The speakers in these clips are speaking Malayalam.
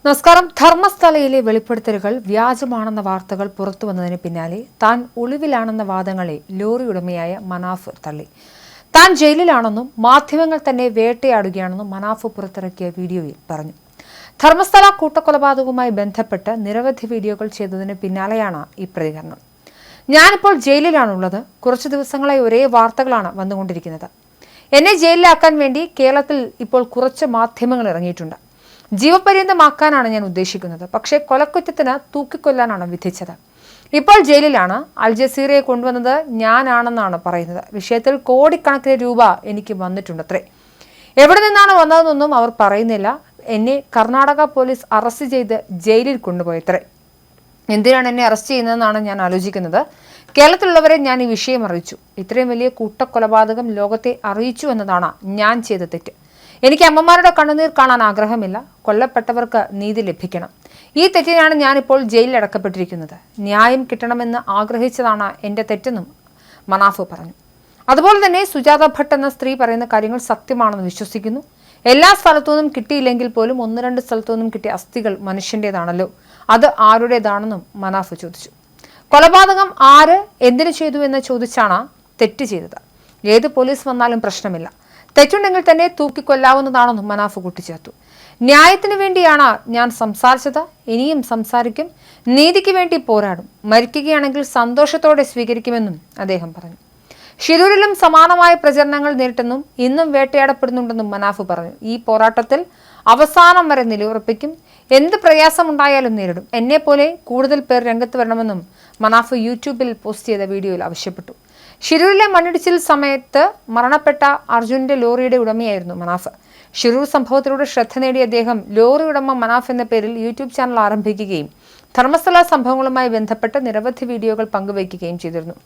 നമസ്കാരം. ധർമ്മസ്ഥലയിലെ വെളിപ്പെടുത്തലുകൾ വ്യാജമാണെന്ന വാർത്തകൾ പുറത്തുവന്നതിന് പിന്നാലെ താൻ ഒളിവിലാണെന്ന വാദങ്ങളെ ലോറി ഉടമയായ മനാഫ് തള്ളി. താൻ ജയിലിലാണെന്നും മാധ്യമങ്ങൾ തന്നെ വേട്ടയാടുകയാണെന്നും മനാഫ് പുറത്തിറക്കിയ വീഡിയോയിൽ പറഞ്ഞു. ധർമ്മസ്ഥല കൂട്ടക്കൊലപാതകവുമായി ബന്ധപ്പെട്ട് നിരവധി വീഡിയോകൾ ചെയ്തതിന് പിന്നാലെയാണ് ഈ പ്രതികരണം. ഞാനിപ്പോൾ ജയിലിലാണുള്ളത്. കുറച്ചു ദിവസങ്ങളായി ഒരേ വാർത്തകളാണ് വന്നുകൊണ്ടിരിക്കുന്നത്. എന്നെ ജയിലിലാക്കാൻ വേണ്ടി കേരളത്തിൽ ഇപ്പോൾ കുറച്ച് മാധ്യമങ്ങൾ ഇറങ്ങിയിട്ടുണ്ട്. ജീവപര്യന്തമാക്കാനാണ് ഞാൻ ഉദ്ദേശിക്കുന്നത്. പക്ഷേ കൊലക്കുറ്റത്തിന് തൂക്കിക്കൊല്ലാനാണ് വിധിച്ചത്. ഇപ്പോൾ ജയിലിലാണ്. അൽ ജസീറയെ കൊണ്ടുവന്നത് ഞാനാണെന്നാണ് പറയുന്നത്. വിഷയത്തിൽ കോടിക്കണക്കിന് രൂപ എനിക്ക് വന്നിട്ടുണ്ടത്രേ. എവിടെ നിന്നാണ് വന്നതെന്നൊന്നും അവർ പറയുന്നില്ല. എന്നെ കർണാടക പോലീസ് അറസ്റ്റ് ചെയ്ത് ജയിലിൽ കൊണ്ടുപോയത്രേ. എന്തിനാണ് എന്നെ അറസ്റ്റ് ചെയ്യുന്നതെന്നാണ് ഞാൻ ആലോചിക്കുന്നത്. കേരളത്തിലുള്ളവരെ ഞാൻ ഈ വിഷയം അറിയിച്ചു. ഇത്രയും വലിയ കൂട്ടക്കൊലപാതകം ലോകത്തെ അറിയിച്ചു എന്നതാണ് ഞാൻ ചെയ്ത തെറ്റ്. എനിക്ക് അമ്മമാരുടെ കണ്ണുനീർ കാണാൻ ആഗ്രഹമില്ല. കൊല്ലപ്പെട്ടവർക്ക് നീതി ലഭിക്കണം. ഈ തെറ്റിനാണ് ഞാനിപ്പോൾ ജയിലിൽ അടക്കപ്പെട്ടിരിക്കുന്നത്. ന്യായം കിട്ടണമെന്ന് ആഗ്രഹിച്ചതാണ് എൻ്റെ തെറ്റെന്നും മനാഫ് പറഞ്ഞു. അതുപോലെ തന്നെ സുജാത ഭട്ട് എന്ന സ്ത്രീ പറയുന്ന കാര്യങ്ങൾ സത്യമാണെന്ന് വിശ്വസിക്കുന്നു. എല്ലാ സ്ഥലത്തുനിന്നും കിട്ടിയില്ലെങ്കിൽ പോലും 1-2 സ്ഥലത്തുനിന്നും കിട്ടിയ അസ്ഥികൾ മനുഷ്യൻ്റെതാണല്ലോ. അത് ആരുടേതാണെന്നും മനാഫ് ചോദിച്ചു. കൊലപാതകം ആര് എന്തിനു ചെയ്തു എന്ന് ചോദിച്ചാണ് തെറ്റ് ചെയ്തത്. ഏത് പോലീസ് വന്നാലും പ്രശ്നമില്ല. തെറ്റുണ്ടെങ്കിൽ തന്നെ തൂക്കിക്കൊല്ലാവുന്നതാണെന്നും മനാഫ് കൂട്ടിച്ചേർത്തു. ന്യായത്തിനു വേണ്ടിയാണ് ഞാൻ സംസാരിച്ചത്. ഇനിയും സംസാരിക്കും. നീതിക്ക് വേണ്ടി പോരാടും. മരിക്കുകയാണെങ്കിൽ സന്തോഷത്തോടെ സ്വീകരിക്കുമെന്നും അദ്ദേഹം പറഞ്ഞു. ഷിരൂരിലും സമാനമായ പ്രചരണങ്ങൾ നേരിട്ടെന്നും ഇന്നും വേട്ടയാടപ്പെടുന്നുണ്ടെന്നും മനാഫ് പറഞ്ഞു. ഈ പോരാട്ടത്തിൽ അവസാനം വരെ നിലയുറപ്പിക്കും. എന്ത് പ്രയാസമുണ്ടായാലും നേരിടും. എന്നെപ്പോലെ കൂടുതൽ പേർ രംഗത്ത് വരണമെന്നും മനാഫ് യൂട്യൂബിൽ പോസ്റ്റ് ചെയ്ത വീഡിയോയിൽ ആവശ്യപ്പെട്ടു. ഷിരൂരിലെ മണ്ണിടിച്ചിൽ സമയത്ത് മരണപ്പെട്ട അർജുന്റെ ലോറിയുടെ ഉടമയായിരുന്നു മനാഫ്. ഷിരൂർ സംഭവത്തിലൂടെ ശ്രദ്ധ നേടിയ അദ്ദേഹം ലോറി ഉടമ മനാഫ് എന്ന പേരിൽ യൂട്യൂബ് ചാനൽ ആരംഭിക്കുകയും ധർമ്മസ്ഥല സംഭവങ്ങളുമായി ബന്ധപ്പെട്ട് നിരവധി വീഡിയോകൾ പങ്കുവയ്ക്കുകയും ചെയ്തിരുന്നു.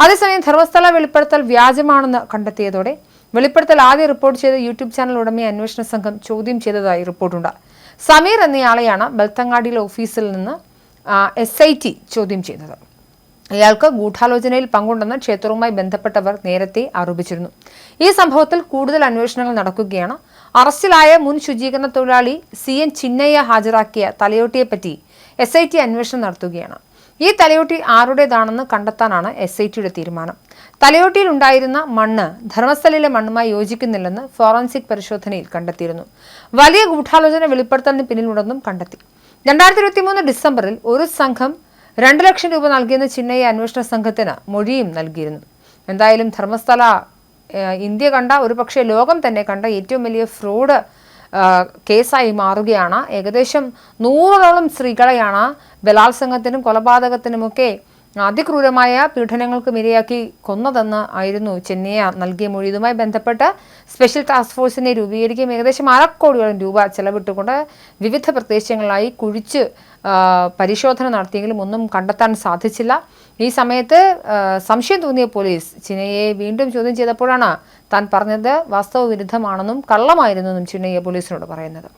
അതേസമയം ധർമ്മസ്ഥല വെളിപ്പെടുത്തൽ വ്യാജമാണെന്ന് കണ്ടെത്തിയതോടെ വെളിപ്പെടുത്തൽ ആദ്യം റിപ്പോർട്ട് ചെയ്ത യൂട്യൂബ് ചാനൽ ഉടമയെ അന്വേഷണ സംഘം ചോദ്യം ചെയ്തതായി റിപ്പോർട്ടുണ്ട്. സമീർ എന്നയാളെയാണ് ബൽത്തങ്ങാടിയിലെ ഓഫീസിൽ നിന്ന് SIT ചോദ്യം ചെയ്തത്. ഇയാൾക്ക് ഗൂഢാലോചനയിൽ പങ്കുണ്ടെന്ന് ക്ഷേത്രവുമായി ബന്ധപ്പെട്ടവർ നേരത്തെ ആരോപിച്ചിരുന്നു. ഈ സംഭവത്തിൽ കൂടുതൽ അന്വേഷണങ്ങൾ നടക്കുകയാണ്. അറസ്റ്റിലായ മുൻ ശുചീകരണ തൊഴിലാളി CN ചിന്നയ്യ ഹാജരാക്കിയ തലയോട്ടിയെപ്പറ്റി SIT അന്വേഷണം നടത്തുകയാണ്. ഈ തലയോട്ടി ആരുടേതാണെന്ന് കണ്ടെത്താനാണ് SITയുടെ തീരുമാനം. തലയോട്ടിയിൽ ഉണ്ടായിരുന്ന മണ്ണ് ധർമ്മസ്ഥലയിലെ മണ്ണുമായി യോജിക്കുന്നില്ലെന്ന് ഫോറൻസിക് പരിശോധനയിൽ കണ്ടെത്തിയിരുന്നു. വലിയ ഗൂഢാലോചന വെളിപ്പെടുത്തലിന് പിന്നിലുണ്ടെന്നും കണ്ടെത്തി. 2023 ഡിസംബറിൽ ഒരു സംഘം 2 ലക്ഷം രൂപ നൽകിയെന്ന് ചിന്നയ്യ അന്വേഷണ സംഘത്തിന് മൊഴിയും നൽകിയിരുന്നു. എന്തായാലും ധർമ്മസ്ഥല ഇന്ത്യ കണ്ട, ഒരുപക്ഷെ ലോകം തന്നെ കണ്ട ഏറ്റവും വലിയ ഫ്രോഡ് കേസായി മാറുകയാണ്. ഏകദേശം 100ഓളം സ്ത്രീകളെയാണ് ബലാത്സംഗത്തിനും കൊലപാതകത്തിനുമൊക്കെ അതിക്രൂരമായ പീഡനങ്ങൾക്ക് ഇരയാക്കി കൊന്നതെന്ന് ആയിരുന്നു ചിന്നയ്യ നൽകിയ മൊഴി. ഇതുമായി ബന്ധപ്പെട്ട് സ്പെഷ്യൽ ടാസ്ക് ഫോഴ്സിനെ രൂപീകരിക്കുകയും ഏകദേശം 1/2 കോടിയോളം രൂപ ചെലവിട്ടുകൊണ്ട് വിവിധ പ്രദേശങ്ങളിലായി കുഴിച്ച് പരിശോധന നടത്തിയെങ്കിലും ഒന്നും കണ്ടെത്താൻ സാധിച്ചില്ല. ഈ സമയത്ത് സംശയം തോന്നിയ പോലീസ് ചിന്നയ്യയെ വീണ്ടും ചോദ്യം ചെയ്തപ്പോഴാണ് താൻ പറഞ്ഞത് വാസ്തവ വിരുദ്ധമാണെന്നും കള്ളമായിരുന്നെന്നും ചിന്നയ്യ പോലീസിനോട് പറയുന്നത്.